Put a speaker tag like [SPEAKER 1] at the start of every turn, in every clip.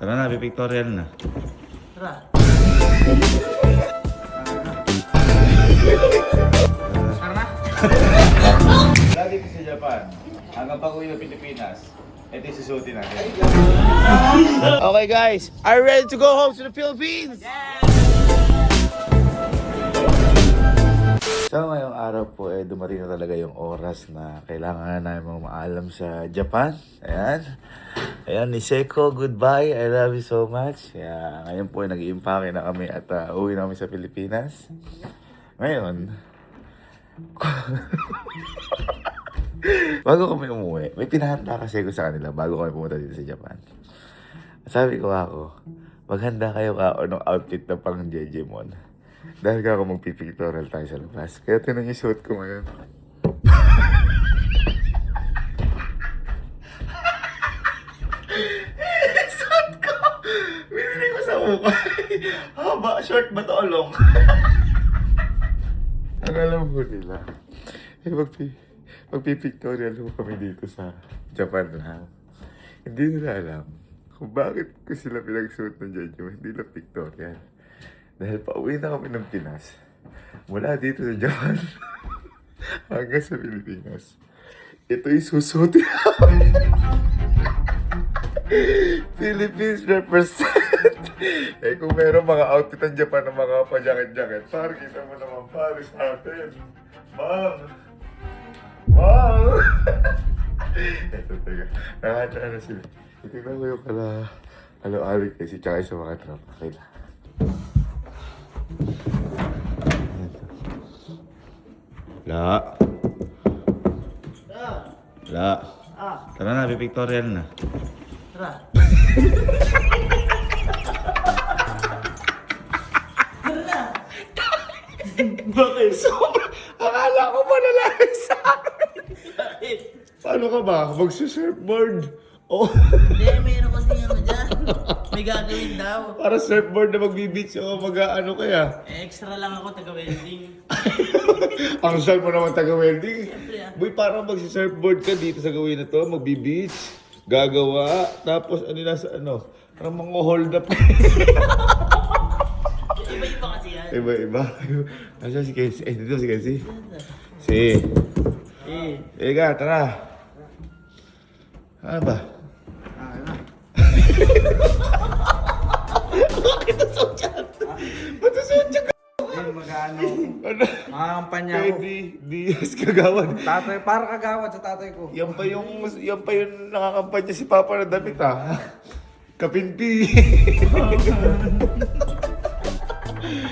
[SPEAKER 1] Tara na, pipictorial na.
[SPEAKER 2] Tara. Tara na.
[SPEAKER 1] Lagi ko sa Japan. Hanggang pag-uwi ng Pilipinas, ito yung susutin natin. Okay guys, are you ready to go home to the Philippines? So ngayong araw po dumating na talaga yung oras na kailangan namin maalam sa Japan. Ayan, ni Seiko, goodbye. I love you so much. Kaya ngayon po nag-iimpake na kami at uwi na kami sa Pilipinas. Ngayon, bago kami umuwi, may pinahanda kasi ko sa kanila bago kami pumunta dito sa Japan. Sabi ko maghanda kayo ng outfit na pang Jejemon. Dahil ako magpipictorial tayo sa labas. Kaya tinan yung suit ko ngayon. Suit ko! Binili ko sa ukay. Haba, short ba to o long? Ang alam ko nila. Magpipictorial ko kami dito sa Japan lang. Hindi nila alam kung bakit ko sila pinag-suit ng Jejemon. Hindi lang pictorial. Dahil pauwi na kami ng Pinas, mula dito sa Japan hanggang sa Pilipinas. Ito yung susuti Philippines represent. Kung meron mga outfit ng Japan ng mga pa-jacket-jacket, parang kita mo naman pare sa atin. Ma'am! Ito, teka. Nakakata na sila. Itignan ko yung alo-alik kasi tsaka sa mga tropa. Kailan. La. Tara na, pipictorial na.
[SPEAKER 2] Tara.
[SPEAKER 1] Bakit? Akala ko malalaki sa akin.
[SPEAKER 2] Bakit?
[SPEAKER 1] Paano ka ba? Magsusurfboard? Oh.
[SPEAKER 2] Hindi, mayroon kasi dyan. May gagawin daw.
[SPEAKER 1] Para surfboard na magbi-beach o mag-ano kaya?
[SPEAKER 2] Extra lang ako, taga-welding.
[SPEAKER 1] Ang sal mo naman taga-welding.
[SPEAKER 2] Siyempre
[SPEAKER 1] Boy, parang magsi-surfboard ka dito sa gawin na to, magbi-beach, gagawa, tapos parang mga hold up.
[SPEAKER 2] Iba-iba kasi yan.
[SPEAKER 1] Iba. Asa si Casey? Dito si Casey. Si. Ega, tara. Ano ba? Bakit ito dyan? Ba't ito dyan?
[SPEAKER 3] Mag-ano,
[SPEAKER 1] Ano?
[SPEAKER 3] makampanya
[SPEAKER 1] Kay
[SPEAKER 3] ko.
[SPEAKER 1] Diaz Kagawad.
[SPEAKER 3] Tatay, para kagawad sa tatay ko.
[SPEAKER 1] Yan pa yung nakakampanya si Papa na damit Kapinpi.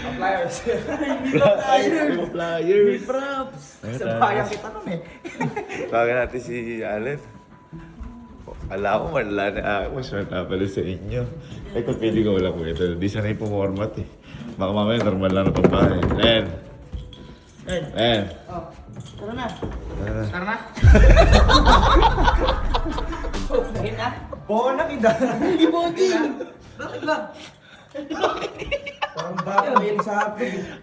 [SPEAKER 3] Appliers.
[SPEAKER 1] Mga flyers.
[SPEAKER 2] Props.
[SPEAKER 3] Sa bayan kita nun eh.
[SPEAKER 1] Tawagan natin si Allen. Ala ko, malala na ako. Maswerte pala sa inyo. Ito, pili ko wala po ito. Di sanay po format eh. Baka mamaya normal lang na pambahay. Len!
[SPEAKER 2] Oh, tara na.
[SPEAKER 3] Tara na.
[SPEAKER 2] Bakit na?
[SPEAKER 3] Buo na kita.
[SPEAKER 2] Hindi body. Bakit ba?
[SPEAKER 3] Parang bago yun sa akin.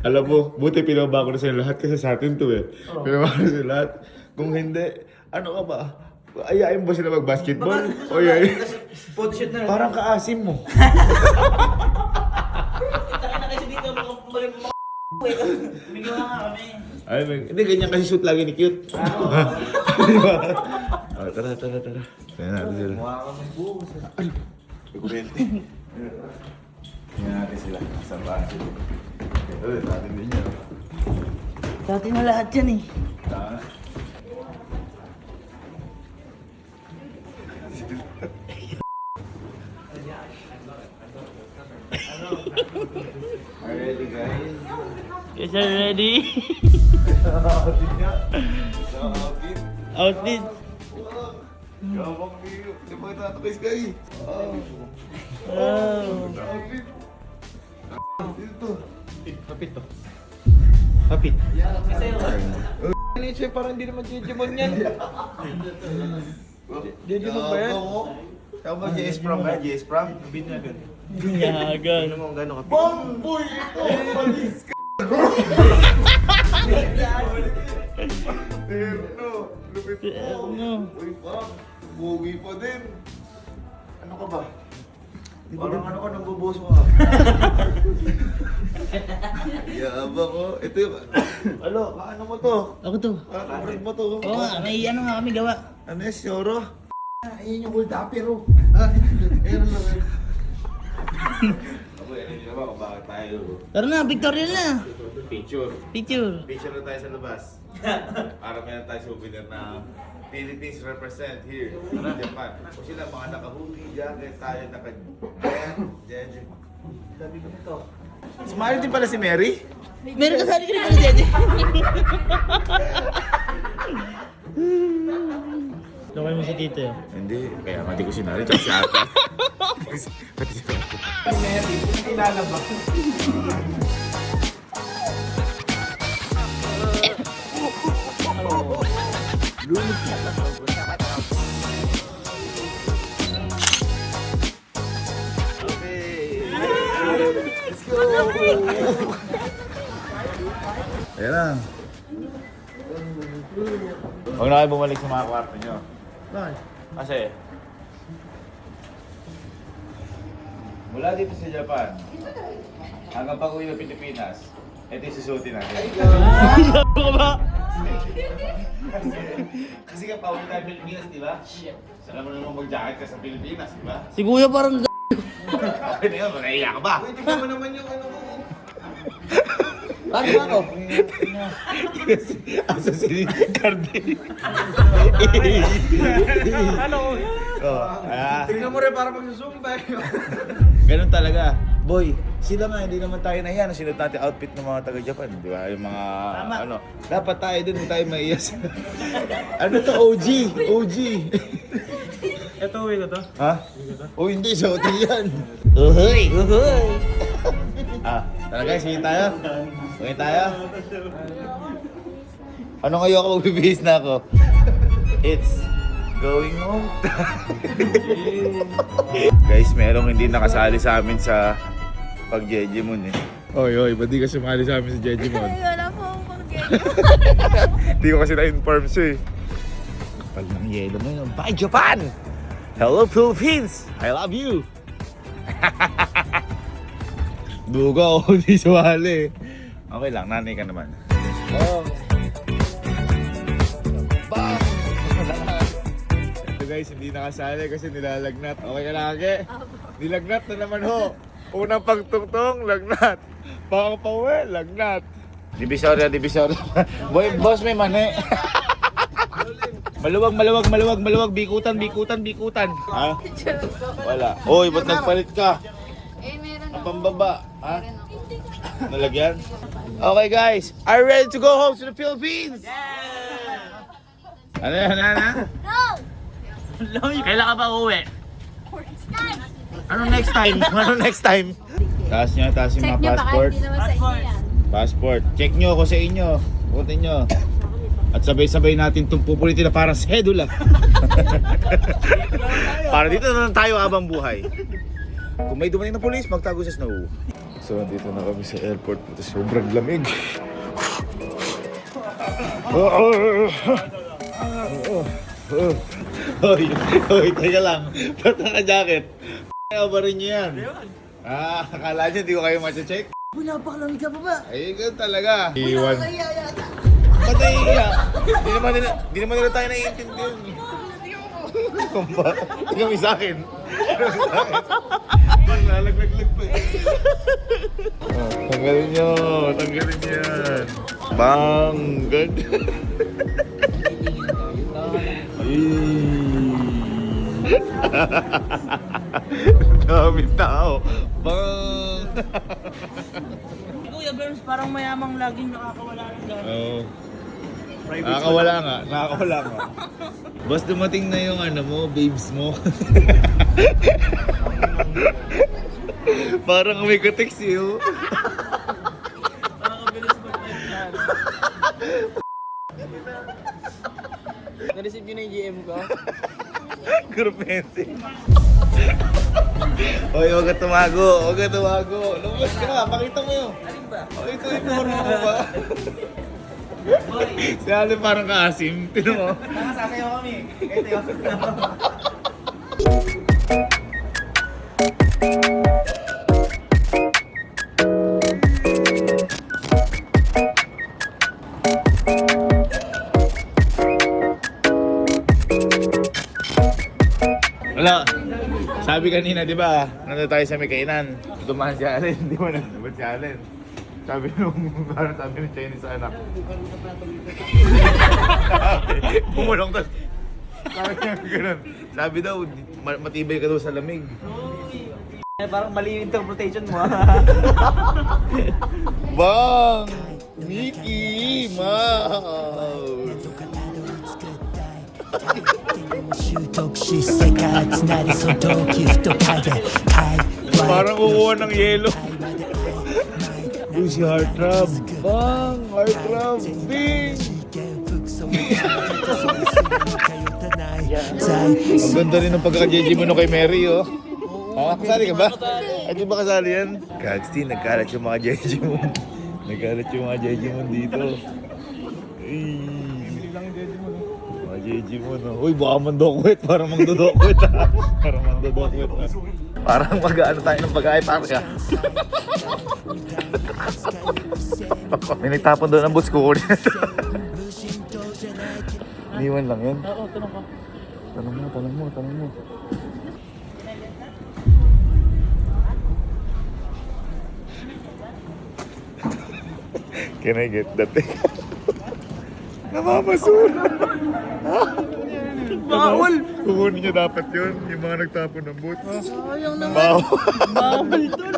[SPEAKER 1] Alam mo, buti pinababa ko na sa'yo lahat kasi sa atin to eh. Pinababa ko na sa'yo lahat. Kung hindi, ano ka ba? Ayayin ba sila mag-basketball? O yayin?
[SPEAKER 3] Photoshoot na rin.
[SPEAKER 1] Parang kaasim mo.
[SPEAKER 2] Taka na kasi dito, mga Bigyan nga kami.
[SPEAKER 1] Ay, hindi, ganyan kasi shoot lagi ni Cute. Di ba? Oh, tara. Tignan natin sila.
[SPEAKER 3] Mukha ka may buhos.
[SPEAKER 1] Ay, may kurente. Tignan natin sila. Saan ba sila? Ito, natin din yan.
[SPEAKER 2] Dati na lahat yan eh.
[SPEAKER 1] Tama. Are you ready, guys?
[SPEAKER 2] Yes, sir, ready?
[SPEAKER 1] Outfit nga. Outfit.
[SPEAKER 2] Outfit.
[SPEAKER 1] Gawang video. Di ba itatakis kayo?
[SPEAKER 2] Wow.
[SPEAKER 1] Outfit. Dito.
[SPEAKER 3] Kapit to.
[SPEAKER 1] Kapit.
[SPEAKER 3] Ano yun, parang hindi naman Jejemon yan. Jejemon ba yan?
[SPEAKER 1] Tama ba JS Pram ba? JS Pram?
[SPEAKER 3] Binyagan.
[SPEAKER 2] Binyagan.
[SPEAKER 3] Ano mo ang gano'n kapit?
[SPEAKER 1] Bomboy ito! Malis ka! Terno! Lupit mo!
[SPEAKER 2] Terno.
[SPEAKER 1] Uy, Pam! Bugi pa din! Ano ka ba?
[SPEAKER 3] Parang ano ka, nambubuso ka. Yaba ko. Ito yung... Ano, kaano mo to?
[SPEAKER 2] Ako to.
[SPEAKER 3] Kabrad mo to.
[SPEAKER 2] Oo nga, may ano nga kami gawa.
[SPEAKER 3] Ano yung Sioro?
[SPEAKER 4] Ayun yung hold upper, oh.
[SPEAKER 3] Ayun lang. Aboy, alam niyo na ba kung bakit tayo?
[SPEAKER 2] Tara na, pictorial na.
[SPEAKER 3] Picture.
[SPEAKER 2] Picture.
[SPEAKER 3] Picture na tayo sa labas. Para meron tayo souvenir na Philippines represent here in Japan. O sila mga naka-hoodie, jacket, tayo naka-jeje. Sabi ko nito. Sumali din pala si Mary?
[SPEAKER 2] Meron kasali ka rin pala, Jeje. Lokay mo si Tito yun.
[SPEAKER 3] Hindi, kaya mati ko sinali, tsaka si Ate. Pati si Ate. Si Mary, hindi lalabas. Let's go! Ayan na. Huwag na kayo bumalik sa mga kwarto nyo.
[SPEAKER 2] Bakit?
[SPEAKER 3] Kasi, mula dito sa Japan, hanggang pag-uwi ng Pilipinas, ito yung susuotin natin.
[SPEAKER 2] Ano ba?
[SPEAKER 3] Kasi ka pauwi tayo sa Pilipinas, di ba? Sala mo naman mag-jacket ka sa Pilipinas, di ba?
[SPEAKER 2] Si Kuya parang
[SPEAKER 3] Okay na yun, naiiyak ka ba? Pwede mo naman yung ano mo.
[SPEAKER 2] Paano ba ako?
[SPEAKER 3] Asa si Cardin.
[SPEAKER 2] Ano?
[SPEAKER 3] Tingnan mo rin para magsusumba. Ganun talaga. Boy, sila nga, hindi naman tayo nahiya na sinuot natin outfit ng mga taga-Japan, di ba? Yung mga,
[SPEAKER 2] Tama.
[SPEAKER 3] ano, dapat tayo dun, hindi tayo maiyas. Ano to, OG? OG.
[SPEAKER 2] Ito, uwi ko to.
[SPEAKER 3] Ha? O hindi, sa hotel yan.
[SPEAKER 2] Uhoy! Uhoy!
[SPEAKER 3] Tara guys, sige tayo. Sige tayo. Ano ngayon ako magbibihis na ako? It's going home guys, merong hindi nakasali sa amin sa pag-Jejimon eh. Oy, ba't di ka sumali sa amin sa Jejimon?
[SPEAKER 5] Ay, wala po akong pag-game.
[SPEAKER 3] Hindi ko kasi na-inform siya eh. Kapal ng yelo mo yun. Bye Japan! Hello Philippines! I love you! Duga ako, hindi sumali. Okay lang, nanay ka naman. Oh. Bang! Ito guys, hindi nakasali kasi nilalagnat. Okay ka lagi? Nilagnat na naman ho. Unang pagtungtong, lagnat. Pangpauwi, lagnat. Divisoria. Boy, boss may mani. Maluwag, bikutan. Ha? Wala. Oy, ba't nagpalit ka?
[SPEAKER 5] Eh, meron
[SPEAKER 3] Ang
[SPEAKER 5] ako.
[SPEAKER 3] pambaba, ha?
[SPEAKER 5] Meron ako.
[SPEAKER 3] Nalagyan? Okay guys, are you ready to go home to the Philippines? Ano?
[SPEAKER 5] No!
[SPEAKER 2] Kailan ka ba uwi?
[SPEAKER 3] Anong next time? Taas yung
[SPEAKER 5] Check
[SPEAKER 3] mga
[SPEAKER 5] nyo baka
[SPEAKER 3] passport.
[SPEAKER 5] hindi naman sa inyo yan.
[SPEAKER 3] Passport. Check nyo ako sa inyo. Butin nyo. At sabay-sabay natin itong pupulitin na parang sedula. Para dito na lang tayo habang buhay. Kung may dumating na polis, magtago sa snow. So, dito na kami sa airport. Sobrang lamig. Hoy, teka lang. Ba't naka-jacket? Kaya ba rin nyo yan? Akala nyo, di ko kayo macha-check?
[SPEAKER 2] Napakalamig sa baba.
[SPEAKER 3] Ay, ganun talaga. Iwan. Ba't naiiyak? Di naman nila tayo naiintindihan. Kumba. Tingnan mo sa akin. Bang, lalaglag pa eh. Tanggalin nyo. Tanggalin nyo yan. Bang. Ganyan. Daming tao. Bang.
[SPEAKER 2] Si Kuya Berms parang mayamang laging nakakawala ng gano'n.
[SPEAKER 3] Oo. Nakakawala nga. Bas dumating na yung ano mo, babes mo. Parang may ka-text yun.
[SPEAKER 2] Nakakabilis mo pa yan. Na-receive yun na yung GM ko.
[SPEAKER 3] Group message. Hoy, huwag ka tumago. Lumabas ka na, pakita mo yun.
[SPEAKER 2] Alin ba?
[SPEAKER 3] Ito yung forma mo ba? Si Alin parang kaasim. Tinan mo.
[SPEAKER 2] Nakasasayaw kami. Kahit tayo.
[SPEAKER 3] Sabi kanina, di ba? Nandun tayo sa may kainan. Tumahan si Allen. Di ba nandun si Allen? Sabi nung, parang sabi ng Chinese anak. Pumulong tas. Sabi niya ganun. Sabi daw, matibay ka daw sa lamig.
[SPEAKER 2] Parang mali yung interpretation mo.
[SPEAKER 3] Bang! Mickey Mouse!
[SPEAKER 6] 習得し世界つなりその時ふと影界
[SPEAKER 3] Parang kukuha ng yelo. Uy, si Heartthrob. Bang! Heartthrob! Ding! Ang ganda rin ng pagkaka-JJ mo no kay Mary, oh. Ha? Kasali ka ba? Ay, di ba kasali yan? Gagsti, nagkalat yung mga JJ mo. Nagkalat yung mga JJ mo dito. Mga JJ mo, no? Uy, baka mandokwit. Parang mangdodokwit, ha? Parang mangdodokwit, ha? Parang mag-ano tayo ng pag-i-park, ha? May nagtapon doon ang bus ko. Iniwan lang yun.
[SPEAKER 2] Oo, tanong ka.
[SPEAKER 3] Tanong mo. Can I get that? Namamasura. Bawal. Kukunin niyo dapat yun. Yung mga nagtapon ng boots.
[SPEAKER 2] Sayang naman.
[SPEAKER 3] Bawal.
[SPEAKER 2] Bawal dun.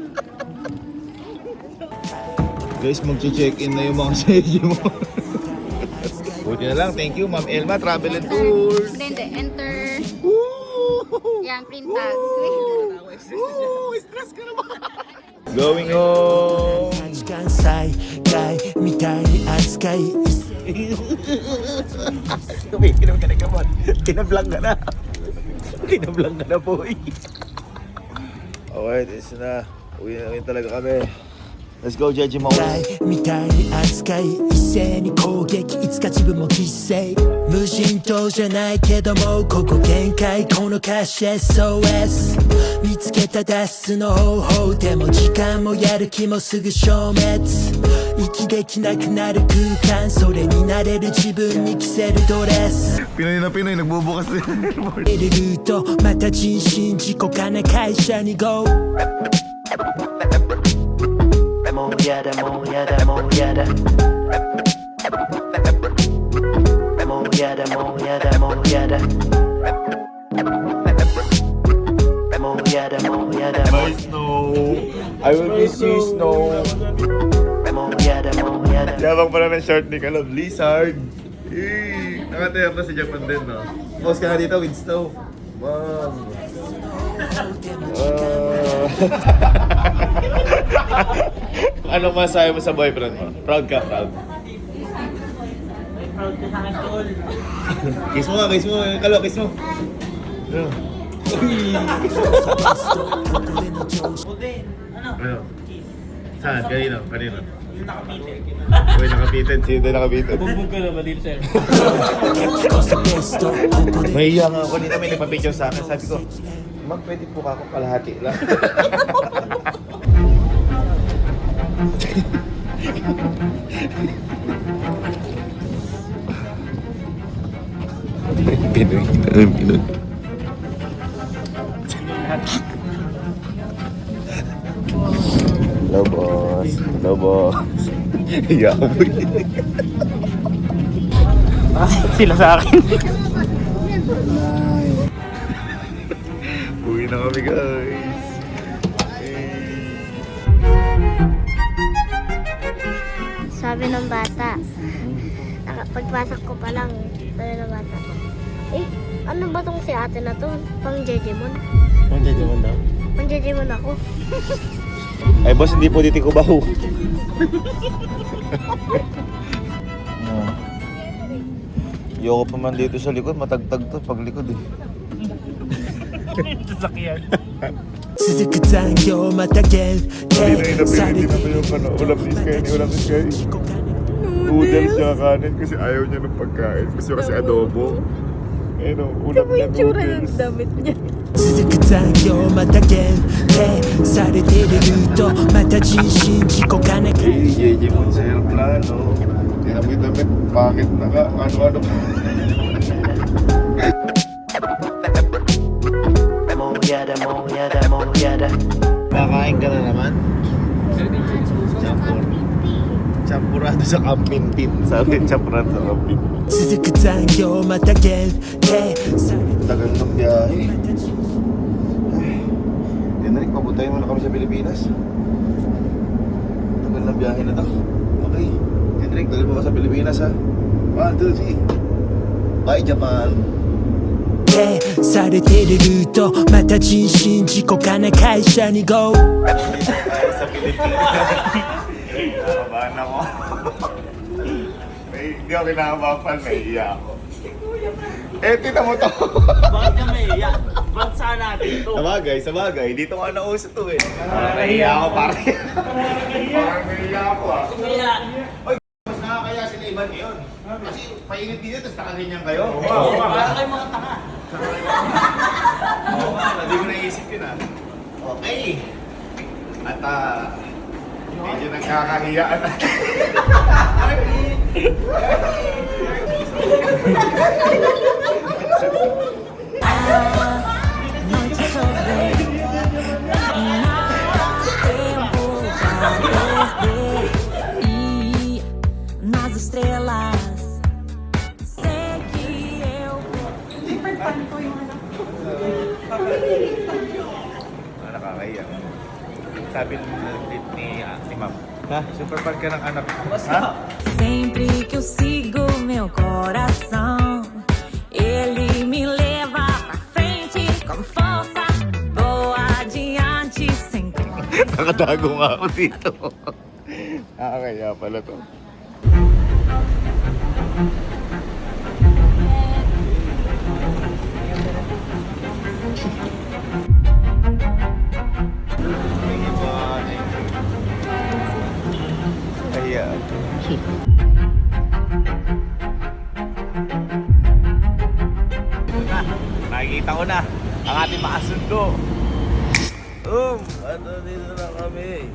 [SPEAKER 3] Guys, mag-check-in na yung mga stage mo. Buti na lang. Thank you, Ma'am Elma. Travel and Tours.
[SPEAKER 5] Hindi, enter.
[SPEAKER 3] Woo!
[SPEAKER 5] Yan, print tags.
[SPEAKER 3] Woo! Stress ka naman. Going home.
[SPEAKER 6] 時間再開みたいに扱い
[SPEAKER 3] Uy, kinam ka na kamot. Kinablang ka na. Kinablang ka na, boy. Okay, this na. Uwi na talaga kami. Let's go, JJ Mouse.
[SPEAKER 6] みたいに扱い一斉に攻撃いつか自分も犠牲無人島じゃないけどもここ限界この歌詞 SOS 見つけた脱出の方法でも時間もやる気もすぐ消滅息できなくなる空間それになれる自分に着せるドレス
[SPEAKER 3] Pinoy na Pinoy, nagbubukas din.
[SPEAKER 6] 得るルートまた人身事故かな会社に GO もうやだもうやだもうやだもうやだもうやだもうやだもうやだもうやだ
[SPEAKER 3] Bye, Snow. I will miss you, Snow.
[SPEAKER 6] もうやだもうやだ
[SPEAKER 3] Yabang pala ng short ni Kalab, Blizzard. Eh, nakatayap na sa Japan din, no? Post ka na dito with Snow. Wow. Anong masahe mo sa boyfriend mo? Proud ka, proud.
[SPEAKER 2] Ay, proud ka sa akin, tol.
[SPEAKER 3] Kiss mo nga, kiss mo. Kalo, kiss mo. Ano?
[SPEAKER 2] Buti. Ano?
[SPEAKER 3] Ano?
[SPEAKER 2] Kiss.
[SPEAKER 3] Saan? Kanino? Kanino?
[SPEAKER 2] Yung nakapitin.
[SPEAKER 3] Uy, nakapitin. Sino tayo nakapitin?
[SPEAKER 2] Bumbog ka na ba dito, sir?
[SPEAKER 6] ベストここで
[SPEAKER 3] Mahiya nga ako dito. May nagpa-picture sa akin. Sabi ko, Ma'am, pwede po ka ako kalahati lang. Pinoy. Hello, boss. Hello, boss. Hiya ako.
[SPEAKER 2] Sila sa akin.
[SPEAKER 3] Uwi na kami, guys.
[SPEAKER 7] Sabi ng bata, pagpasok ko pa lang, sabi ng bata, ano ba tong si ate na to? Pang Jejemon?
[SPEAKER 3] Ang jajamon daw.
[SPEAKER 7] Pang Jejemon ako.
[SPEAKER 3] Ay, boss, hindi po dito ko baho. Yoko pa man dito sa likod, matagtag to pag likod eh.
[SPEAKER 2] Sasakyan.
[SPEAKER 6] 続く残業また限定されて
[SPEAKER 3] ulam ni Sky, ulam ni Sky. Noodles siya kanin kasi ayaw niya ng pagkain. Gusto kasi adobo. Ayun o, ulam niya noodles.
[SPEAKER 6] 続く残業また限定されてるルートまた人身事故かな
[SPEAKER 3] JJ mo sa aeroplano. Tinamit-damit, bakit naka ano-ano pa.
[SPEAKER 6] yada mo yada mo yada.
[SPEAKER 3] Kakain ka na naman?
[SPEAKER 7] Champur.
[SPEAKER 3] Champurado sa kampintin. Sabi, champurado sa kampintin.
[SPEAKER 6] 続く残業また限定され
[SPEAKER 3] Tagal ng biyahe. Henrik, papuntahin mo na kami sa Pilipinas. Tagal ng biyahe na to. Okay. Henrik, tagal mo ka sa Pilipinas ha. 1, 2, 3. Bye, Japan.
[SPEAKER 6] されてるルートまた人身事故かな会社に GO
[SPEAKER 3] Sa Pilipinas. Nakabahan ako. Hindi ako kinakabahan, naiiya ako. Tina mo to.
[SPEAKER 2] Bakit ka maiiyak? Bansa natin to.
[SPEAKER 3] Sabagay. Dito nga nauso to eh. Nahiya ako pare. Parang nahiya ako ah.
[SPEAKER 2] Umiyak.
[SPEAKER 3] Mas nakakaya sila iban ngayon. Kasi painit dito, tapos nakaganyan kayo.
[SPEAKER 2] Para kayo mga tanga.
[SPEAKER 3] Oo nga, hindi ko naisip yun ah. Okay. At medyo nagkakahiyaan natin.
[SPEAKER 8] Noite chover, tempo vai perder e nas estrelas sei que eu
[SPEAKER 3] Nakakahiya. Sabi ni Ma'am, ha? Super park ka ng anak ko. Ha?
[SPEAKER 8] sempre que eu sigo meu coração, ele me leva pra frente com força, vou adiante sempre.
[SPEAKER 3] Nakatago nga ako dito. Nakakaya pala to. Kaya. Nakikita ko na ang ating makasundo. Dito na kami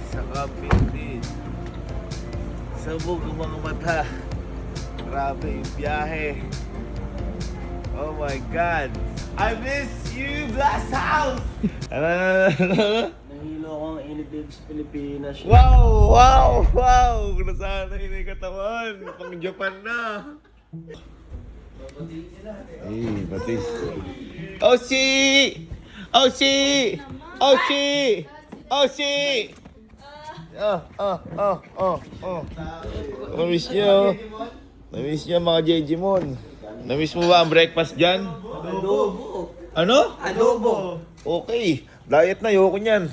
[SPEAKER 3] sa Kapintin. Sabog ang mga mata. Grabe yung biyahe. Oh my God. I miss you, Blast House!
[SPEAKER 2] Nahilo ako ang init dito sa Pilipinas.
[SPEAKER 3] Wow! Nasanay na yung katawan. Pang Japan na. Batis. Oshi! Namiss niyo mga Jejimon. Namiss mo ba ang breakfast dyan?
[SPEAKER 2] Adobo.
[SPEAKER 3] Ano?
[SPEAKER 2] Adobo.
[SPEAKER 3] Okay. Diet na, ayoko niyan.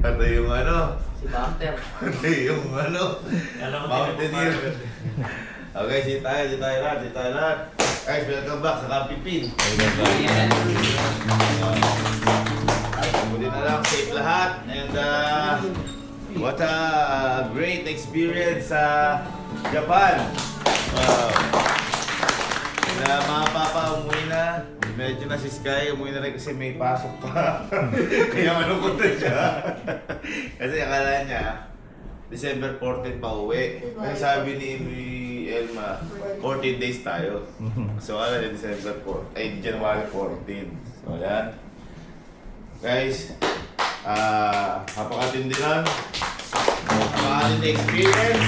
[SPEAKER 3] Patay yung ano?
[SPEAKER 2] Si Buster.
[SPEAKER 3] Patay yung ano? Mountaineer. Okay, see tayo lahat. Guys, welcome back sa Kapipin. Buti na lang, safe lahat. And what a great experience sa Japan. Wow. Na mga papa umuwi na. Medyo na si Sky, umuwi na rin kasi may pasok pa. Kaya malungkot na siya. Kasi akala niya, December 14 pa uwi. Kasi sabi ni Elma, 14 days tayo. So ano na December 4, ay January 14. So yan. Guys, napakatindi lang. Napakatindi experience.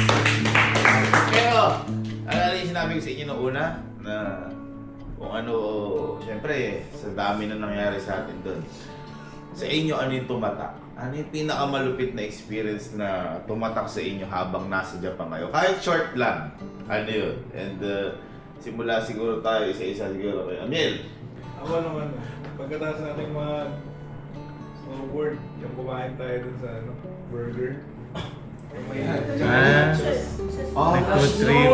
[SPEAKER 3] Pero, alala yung sinabi ko sa inyo noong una, na kung ano, syempre, sa dami na nangyari sa atin doon. Sa inyo, ano yung tumatak? Ano yung pinakamalupit na experience na tumatak sa inyo habang nasa Japan kayo? Kahit short lang. Ano yun? And simula siguro tayo, isa-isa siguro kay Amiel.
[SPEAKER 9] Ako naman, pagkatapos natin snowboard, yung kumain tayo dun sa burger. Yung may
[SPEAKER 3] Food trip.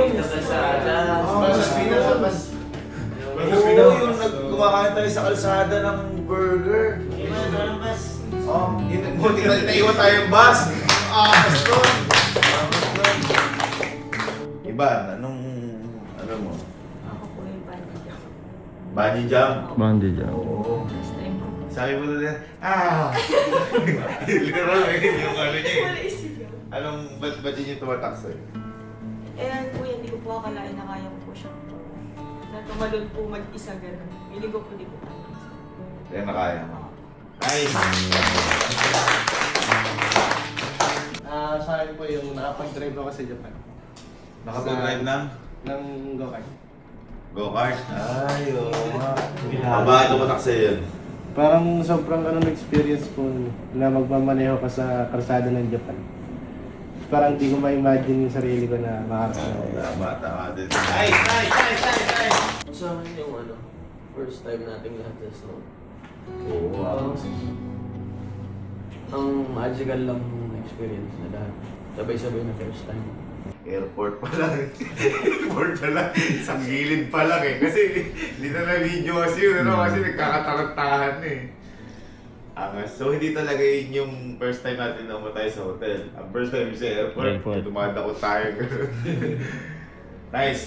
[SPEAKER 3] Oo, yung kumakain tayo sa kalsada ng burger. Buti na naiwan tayong bus. Doon. Iban, anong, ano mo?
[SPEAKER 8] Ako po yung bungee jump.
[SPEAKER 3] Bungee jump?
[SPEAKER 1] Bungee jump.
[SPEAKER 3] Oo.
[SPEAKER 8] First time ko.
[SPEAKER 3] Sabi mo na literal yung ano niya eh. Anong, ba't yun yung tumatak sa'yo?
[SPEAKER 10] Eh, kuya, hindi ko po akalain na kaya ko po siya. na tumalon po mag-isa gano'n. Hindi ko po di po kaya.
[SPEAKER 3] Kaya nakaya mo. Nice!
[SPEAKER 2] Sa akin po yung nakapag-drive ako sa Japan.
[SPEAKER 3] Nakapag-drive
[SPEAKER 2] Ng go-kart.
[SPEAKER 3] go-kart? Ay, oo nga. Bakit tumatak sa'yo yun?
[SPEAKER 2] Parang sobrang experience po na magmamaneho ka sa karsada ng Japan. Parang di ko ma-imagine yung sarili ko na makakasama.
[SPEAKER 3] Tama din. Nice!
[SPEAKER 11] Sa akin yung first time nating lahat sa snow.
[SPEAKER 3] Oo, wow.
[SPEAKER 11] Ang magical lang yung experience na lahat. Sabay-sabay na first time.
[SPEAKER 3] Airport pa lang. Airport pa lang. Isang gilid pa lang eh. Kasi hindi na na-video kasi yun. Kasi nagkakatakot-tahan eh. So hindi talaga yun yung first time natin na tayo sa hotel. Ang first time sa airport. Dumadakot tayo. Nice.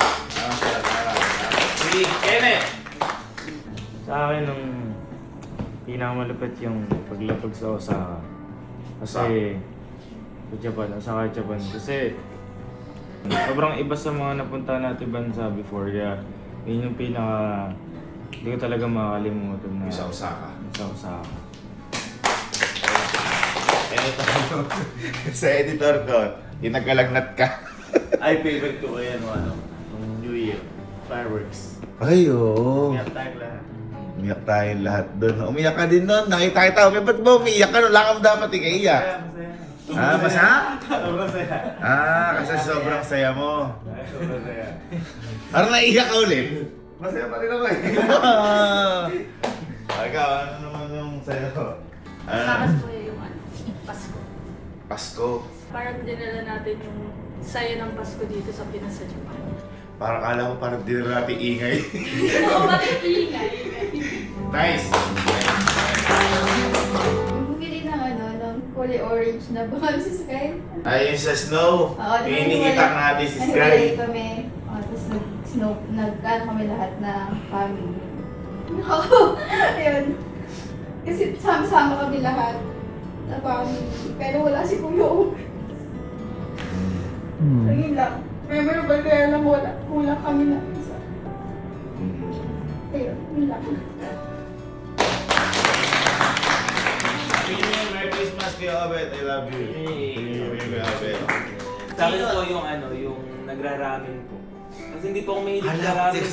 [SPEAKER 3] Si Kenneth!
[SPEAKER 12] Sa akin, nung pinakamalapit yung paglapag sa Osaka. Kasi, sa Japan. Kasi, sobrang iba sa mga napunta natin bansa before. Kaya, yun yung hindi ko talaga makakalimutan na.
[SPEAKER 3] Sa Osaka.
[SPEAKER 12] Sa Osaka.
[SPEAKER 3] Sa editor ko, yung nagkalagnat ka.
[SPEAKER 2] Ay, favorite ko kaya nung New Year. Fireworks.
[SPEAKER 3] Ay, oo.
[SPEAKER 2] Kaya tayo lahat.
[SPEAKER 3] Umiyak tayong lahat doon. Umiyak ka din doon. Nakita kita. Ba't ba umiyak ka? Wala kang dapat ikaiyak.
[SPEAKER 2] Masaya.
[SPEAKER 3] Masaya?
[SPEAKER 2] Sobrang saya.
[SPEAKER 3] Kasi sobrang saya mo.
[SPEAKER 2] Sobrang saya.
[SPEAKER 3] Parang naiyak ka ulit. Masaya pa rin ako eh. Ikaw, ano naman yung saya ko?
[SPEAKER 10] Takas po yung Pasko.
[SPEAKER 3] Pasko.
[SPEAKER 10] Parang dinala natin yung saya ng Pasko dito sa Pinas sa Japan.
[SPEAKER 3] Parang kala ko parang di na natin ingay.
[SPEAKER 10] Oo, bakit ingay?
[SPEAKER 3] Nice!
[SPEAKER 5] Bumili ng ng kulay orange na baka si Sky.
[SPEAKER 3] Ayun sa snow.
[SPEAKER 5] Oo, di ba
[SPEAKER 3] Pinikitak natin si
[SPEAKER 5] Nahiwalay
[SPEAKER 3] Sky.
[SPEAKER 5] kami. Tapos nag-ano kami lahat na family. Ayun. Kasi sama-sama kami lahat na family. Pero wala si Kuya. Ayun lang. Memorable kaya lang wala kami na isa. Ayun, yun lang.
[SPEAKER 3] Merry Christmas kay Obet. I love you. Merry Obet.
[SPEAKER 11] Sa akin po yung nagraramen po. Kasi hindi po ako mahilig sa ramen.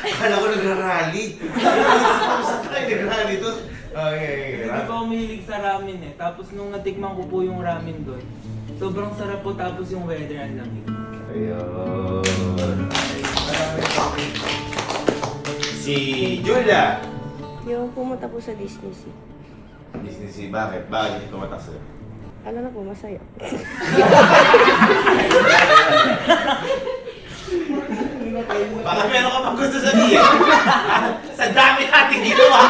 [SPEAKER 3] Kala ko nagrarally. Saan tayo nagrarally doon? Okay.
[SPEAKER 11] Hindi po ako mahilig sa ramen eh. Tapos nung natikman ko po yung ramen doon, sobrang sarap po tapos yung weather ang lamig.
[SPEAKER 3] Ayun. Si Julia.
[SPEAKER 10] Yung pumunta po sa Disney Sea.
[SPEAKER 3] Disney Sea, bakit? Bakit yung tumatak sa'yo?
[SPEAKER 10] Ano na po, masaya.
[SPEAKER 3] Baka meron ka pang gusto sabihin. Sa dami natin ginawa.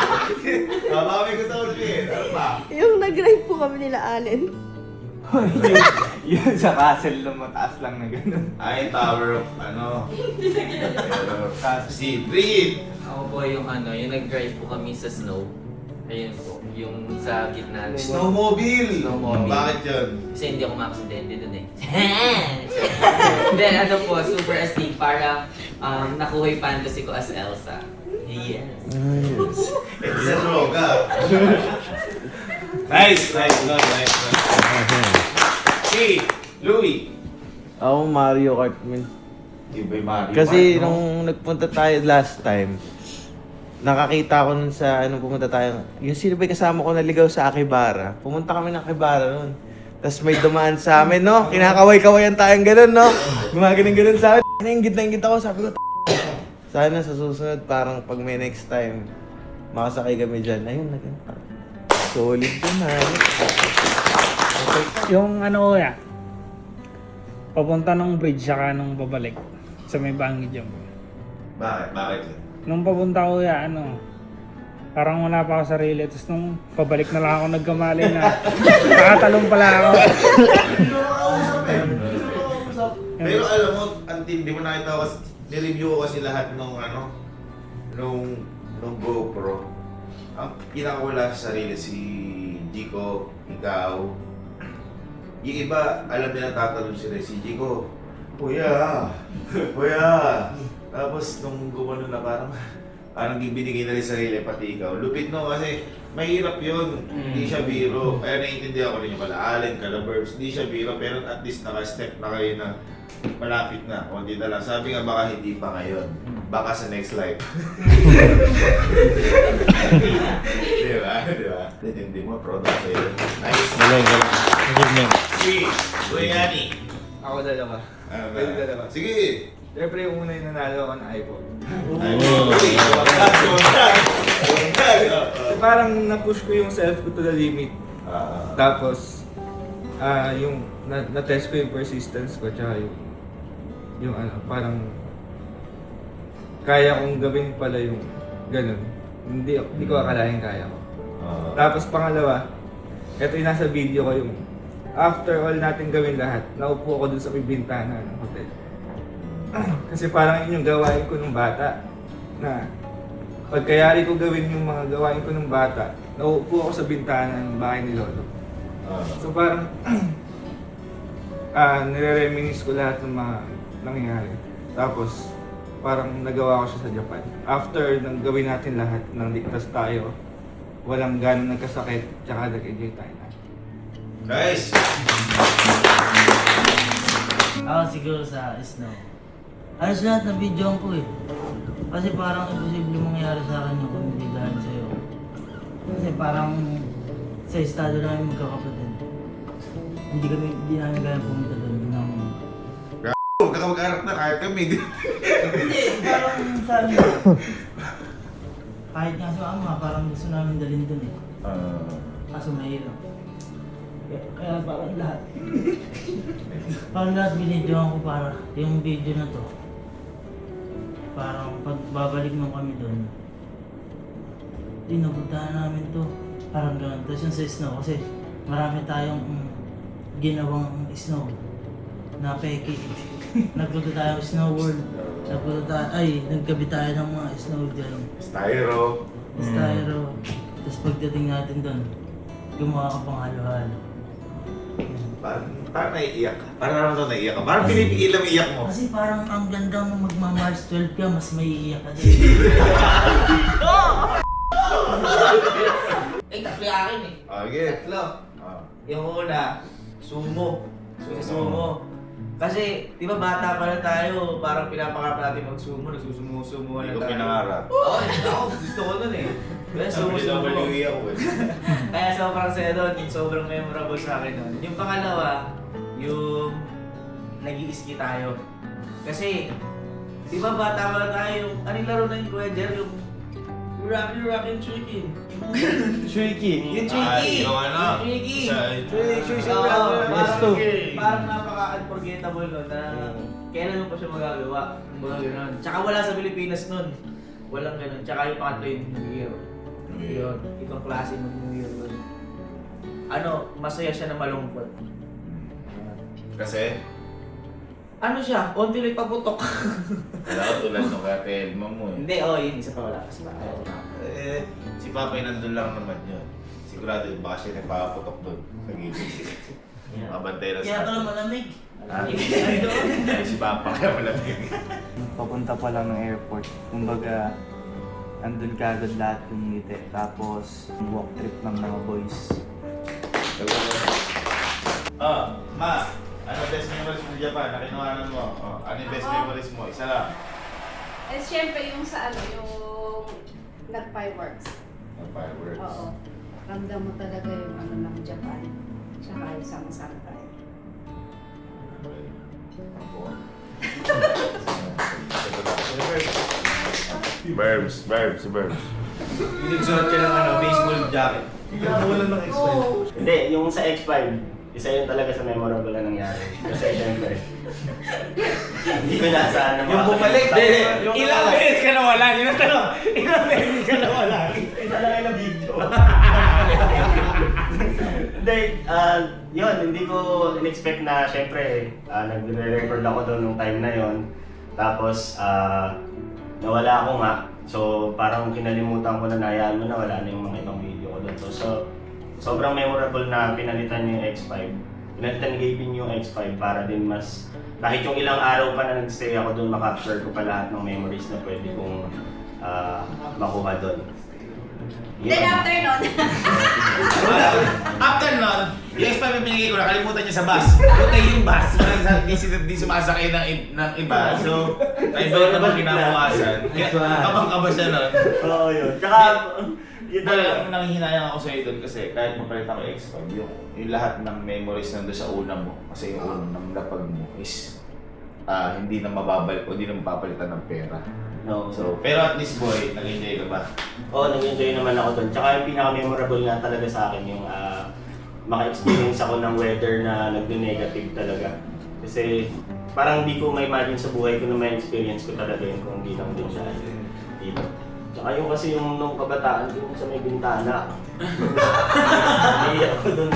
[SPEAKER 3] Baka may gusto ko sabihin. Ano pa?
[SPEAKER 10] Yung nag-ride po kami nila Allen.
[SPEAKER 12] Yun sa castle na mataas lang na gano'n.
[SPEAKER 3] Ay, Tower of si Brit.
[SPEAKER 11] Ako po yung yung nag-drive po kami sa snow. Ayun po, yung sa gitna.
[SPEAKER 3] Snowmobile.
[SPEAKER 11] Snowmobile.
[SPEAKER 3] Bakit yun?
[SPEAKER 11] Kasi hindi ako makaksidente dun eh. Then po, super astig para nakuha yung fantasy ko as Elsa. Yes.
[SPEAKER 3] It's a droga. Nice. Si Louie.
[SPEAKER 12] Ako Mario Kart, man.
[SPEAKER 3] Iba yung Mario
[SPEAKER 12] Kasi
[SPEAKER 3] Kart, no?
[SPEAKER 12] nung nagpunta tayo last time, nakakita ko nun sa, pumunta tayo, yung sino ba yung kasama ko naligaw sa Akibara. Pumunta kami ng Akibara nun. Tapos may dumaan sa amin, no? Kinakaway-kawayan tayong ganun, no? Gumaganon-ganon sa akin. Nainggit ako, sabi ko, sana sa susunod, parang pag may next time, makasakay kami dyan. Ayun, solid yun, ha?
[SPEAKER 13] Yung kuya, papunta ng bridge saka nung babalik sa may Bangi Jump.
[SPEAKER 3] Bakit?
[SPEAKER 13] Nung papunta kuya, parang wala pa ako sarili. Tapos nung pabalik na lang ako nagkamali na nakatalong pala ako.
[SPEAKER 3] Pero alam mo, hindi mo nakita kasi, nireview ko kasi lahat nung GoPro. Ang pinakawala sa sarili si Jico, ikaw. Yung iba, alam nila tatanong sila si Jico. Kuya, Tapos nung gumano na parang ibinigay na rin sa sarili, pati ikaw. Lupit no, kasi mahirap yun. Hindi siya biro. Kaya naiintindihan ko rin yung Allen, Calaverbs. Hindi siya biro, pero at least naka-step na kayo na malapit na. Kunti na lang. Sabi nga baka hindi pa ngayon. Baka sa next life. Di ba? Di ba? Hindi mo, proud ako sa'yo. Nice.
[SPEAKER 12] Galing. Achievement.
[SPEAKER 3] Si Boyani.
[SPEAKER 9] Ako dalawa.
[SPEAKER 3] Ano ba?
[SPEAKER 9] Pwede dalawa.
[SPEAKER 3] Sige.
[SPEAKER 9] Siyempre yung una yung nanalo ako ng iPhone. So, parang na-push ko yung self ko to the limit. Tapos, yung na-test ko yung persistence ko, tsaka yung ano, parang kaya kong gawin pala yung ganun. Hindi ko akalain kaya ko. Tapos pangalawa, ito yung nasa video ko yung after all natin gawin lahat, naupo ako dun sa may bintana ng hotel. Kasi parang yun yung gawain ko nung bata na pagkayari ko gawin yung mga gawain ko nung bata, naupo ako sa bintana ng bahay ni Lolo. So parang nire-reminisce ko lahat ng mga nangyayari. Tapos parang nagawa ko siya sa Japan. After nang gawin natin lahat, nang ligtas tayo, walang ganong nagkasakit, tsaka nag-enjoy tayo.
[SPEAKER 3] Guys!
[SPEAKER 14] Ako siguro sa snow. Halos lahat na video ko eh. Kasi parang imposible mangyari sa akin yung kung hindi dahil sa'yo. Kasi parang sa estado namin magkakapatid. Hindi namin kaya pumunta doon.
[SPEAKER 3] Magkakamag-arap na kahit kami.
[SPEAKER 14] Hindi, parang sa amin. Kahit nga sa ama, parang gusto namin dalhin doon eh. Kaso mahirap. Kaya parang lahat. Parang lahat binidyoan ko para yung video na to. Parang pagbabalik mo kami doon, napuntahan namin to. Parang gano'n. Tapos yung sa snow kasi marami tayong ginawang snow na peke. Nagpunta tayo sa Snow World. Nagkabi tayo ng mga snow dyan.
[SPEAKER 3] Styro.
[SPEAKER 14] Tapos pagdating natin doon, gumawa ka pang halo-halo.
[SPEAKER 3] Parang naiiyak ka. Parang naman ito naiiyak ka. Parang pinipigilan ang iyak mo.
[SPEAKER 14] Kasi parang ang ganda mo magma-March 12 ka, mas maiiyak ka din.
[SPEAKER 11] Tatlo yung akin eh.
[SPEAKER 3] Okay.
[SPEAKER 11] Tatlo. Yung una, sumo. Sumo. Kasi, di ba bata pa lang tayo, parang pinapangarap natin mag-sumo, nagsusumo-sumo
[SPEAKER 3] Hindi
[SPEAKER 11] na
[SPEAKER 3] ko
[SPEAKER 11] tayo.
[SPEAKER 3] pinangarap.
[SPEAKER 11] Oo, ako gusto ko nun eh. Kaya sumo-sumo.
[SPEAKER 3] ako eh.
[SPEAKER 11] Kaya sobrang saya doon, yung sobrang memorable sa akin doon. Yung pangalawa, yung nag-i-ski tayo. Kasi, di ba bata pa lang tayo, yung anong laro na yung Kuya Jer, yung Rocky Chicken.
[SPEAKER 12] Shuiki.
[SPEAKER 11] Yung Tricky!
[SPEAKER 3] Yung ano?
[SPEAKER 11] Yung Tricky!
[SPEAKER 3] Tricky.
[SPEAKER 11] Parang napaka-unforgettable nun na kailan mo pa siya magagawa. Mga gano'n. Tsaka wala sa Pilipinas nun. Walang gano'n. Tsaka yung pangatlo yung New Year. Yun. Ibang klase ng New Year nun. Masaya siya na malungkot.
[SPEAKER 3] Kasi?
[SPEAKER 11] Ano siya? Konti lang paputok.
[SPEAKER 3] Wala ko tulad nung kaya Elma mo eh.
[SPEAKER 11] Hindi, yun. Isa pa wala.
[SPEAKER 3] Si Papa yung nandun lang naman yun. Sigurado yun, baka siya nagpapaputok doon. Sa gilid. Mabantay na
[SPEAKER 14] Kaya pala malamig.
[SPEAKER 3] Si Papa kaya malamig.
[SPEAKER 12] Papunta pa lang ng airport. Kumbaga, andun ka agad lahat yung ngiti. Tapos, walk trip ng mga boys.
[SPEAKER 3] Ma! Ano best memories mo sa Japan? Nakinuhanan mo. Ano yung best memories mo? Isa lang.
[SPEAKER 5] Siyempre yung sa yung nag-fireworks.
[SPEAKER 3] Fireworks.
[SPEAKER 5] Oo. Ramdam mo talaga yung ng Japan. Tsaka yung sama-sama tayo.
[SPEAKER 3] Verbs.
[SPEAKER 2] Yung nagsuot ka ng baseball jacket.
[SPEAKER 9] Wala ng X5.
[SPEAKER 2] Hindi, yung sa X5, isa yun talaga sa memorable na nangyari. Kasi syempre, hindi ko nasaan na
[SPEAKER 11] Yung bumalik. Ilang beses ka nawala? Yun ang tanong. Ilang beses ka nawala?
[SPEAKER 2] Isa lang yung video. Hindi, hindi ko in-expect na syempre, nagre-record ako doon nung time na yon. Tapos, nawala ako nga. So, parang kinalimutan ko na nayaan mo na wala na yung mga ibang video ko doon. So, sobrang memorable na pinalitan niyo yung X5. pinagtanggapin yung X5 para din mas, kahit yung ilang araw pa na nag-stay ako doon, makapture ko pa lahat ng memories na pwede kong makuha doon.
[SPEAKER 5] Then after nun,
[SPEAKER 3] After nun, yung X5 yung binigay ko, nakalimutan niya sa bus. Buti yung bus, di sumasakay ng iba. So, na-invite naman kinabukasan. Kabang-kaba siya nun.
[SPEAKER 2] Oo, yun. Tsaka, yun
[SPEAKER 3] Talagang nanghihinayang ako sa'yo doon kasi kahit mapalitan ko yung X5, yung lahat ng memories nandun sa una mo, kasi yung unang lapag mo is hindi na mababalik o hindi na mapapalitan ng pera.
[SPEAKER 2] no.
[SPEAKER 3] So, pero at least boy, nag-enjoy ka ba?
[SPEAKER 2] Oo, nag-enjoy naman ako doon. Tsaka yung pinaka-memorable nga talaga sa akin yung maka-experience ako ng weather na nagdo-negative talaga. Kasi parang hindi ko ma-imagine sa buhay ko na may experience ko talaga yun kung hindi lang din siya dito. Tsaka yung kasi yung nung kabataan din sa may bintana. Naiiyak ako doon.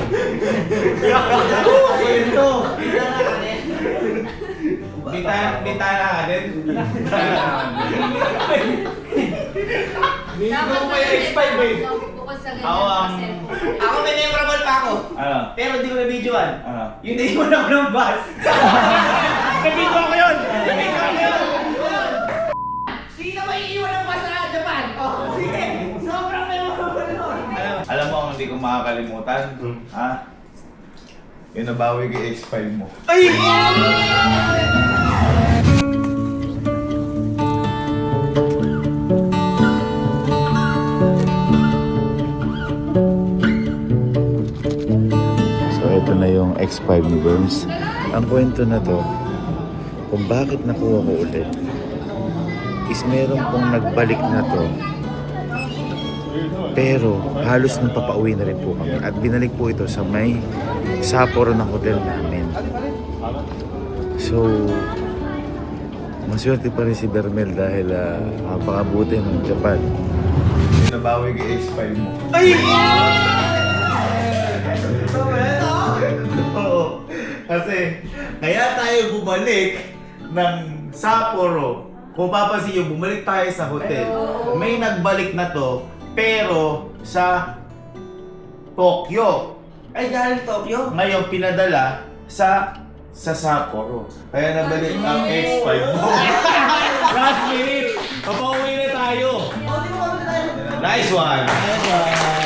[SPEAKER 3] Bintana ka din?
[SPEAKER 5] dapat
[SPEAKER 3] mo yung X5 eh.
[SPEAKER 5] bukod sa
[SPEAKER 3] Ako
[SPEAKER 5] ganyan kasi.
[SPEAKER 11] Ako may memorable pa ako.
[SPEAKER 3] Ano?
[SPEAKER 11] Pero hindi ko na-videoan.
[SPEAKER 3] Ano?
[SPEAKER 11] Yung naiwan ako ng bus.
[SPEAKER 3] Nabito ako yun! Nabito ako yun!
[SPEAKER 11] Sino ba iiwan ng bus sa Japan? Oh, sige. Sobrang memorable nun.
[SPEAKER 3] Alam mo ang hindi ko makakalimutan? Ha? Yung nabawi kay X5 mo.
[SPEAKER 11] Ay!
[SPEAKER 1] So ito na yung X5 ni Burns. Ang kwento na to, kung bakit nakuha ko ulit, is meron pong nagbalik na to. Pero halos nang papauwi na rin po kami. At binalik po ito sa may Sapporo ng hotel namin. So, maswerte pa rin si Bermel dahil napakabuti ng Japan.
[SPEAKER 3] Yung nabawi kay X5 mo.
[SPEAKER 11] Ay!
[SPEAKER 3] Oo. Kasi, kaya tayo bumalik ng Sapporo. Kung papansin nyo, bumalik tayo sa hotel. May nagbalik na to, pero sa Tokyo.
[SPEAKER 11] Ay, galing Tokyo?
[SPEAKER 3] Ngayon, pinadala sa Sapporo. Kaya nabalik ang X5 mo. Last minute, papauwi na tayo. Nice one!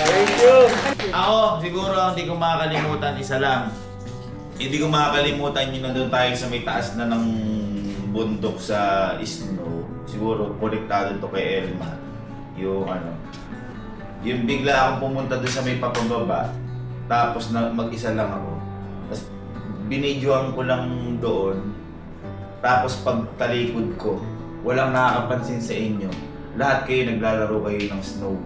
[SPEAKER 3] Thank you! Ako, siguro hindi ko makakalimutan isa lang. Hindi ko makakalimutan yung nandun tayo sa may taas na ng bundok sa snow. Siguro konektado to kay Elma. Yung bigla akong pumunta doon sa may papababa. Tapos mag-isa lang ako. Tapos binidyoan ko lang doon. Tapos pag talikod ko, walang nakakapansin sa inyo. Lahat kayo naglalaro kayo ng snow.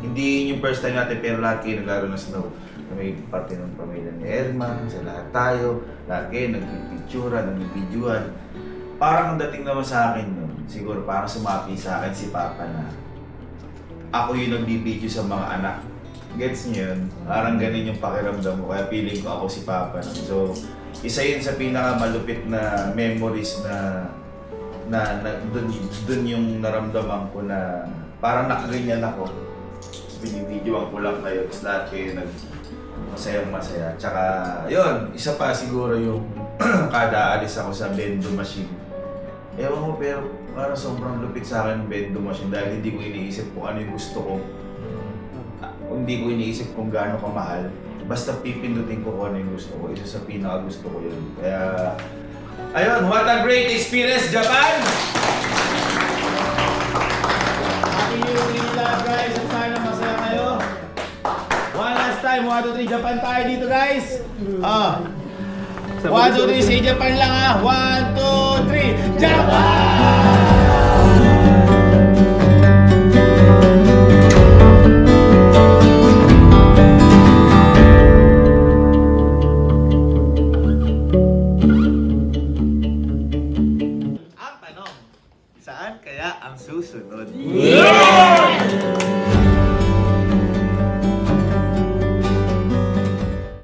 [SPEAKER 3] Hindi yun yung first time natin, pero lahat kayo naglalaro ng snow. May parte ng pamilya ni Elma, sa lahat tayo. Lahat kayo nagpipictura, nagpipidyoan. Parang ang dating naman sa akin nun, siguro parang sumapi sa akin si Papa na ako yung nagbibidyo sa mga anak. Gets niyo yun? Parang ganun yung pakiramdam ko, kaya feeling ko ako si Papa nun. So, isa yun sa pinakamalupit na memories na dun yung naramdaman ko na parang nakaganyan ako. Tapos binibidyoan ko lang kayo, tapos lahat kayo masayang-masaya. Tsaka, yun, isa pa siguro yung kada alis ako sa bendo machine. Ewan ko, pero parang sobrang lupit sa akin bendo machine dahil hindi ko iniisip kung ano yung gusto ko. Hindi ko iniisip kung gaano kamahal. Basta pipindutin ko kung ano yung gusto ko. Isa sa pinaka-gusto ko yun. Kaya, ayun, what a great experience, Japan! Happy New Year lahat, guys! At sana masaya kayo. One last time, 1, 2, 3, Japan tayo dito, guys! 1, 2, 3, say Japan lang ha! 1, 2, 3, Japan!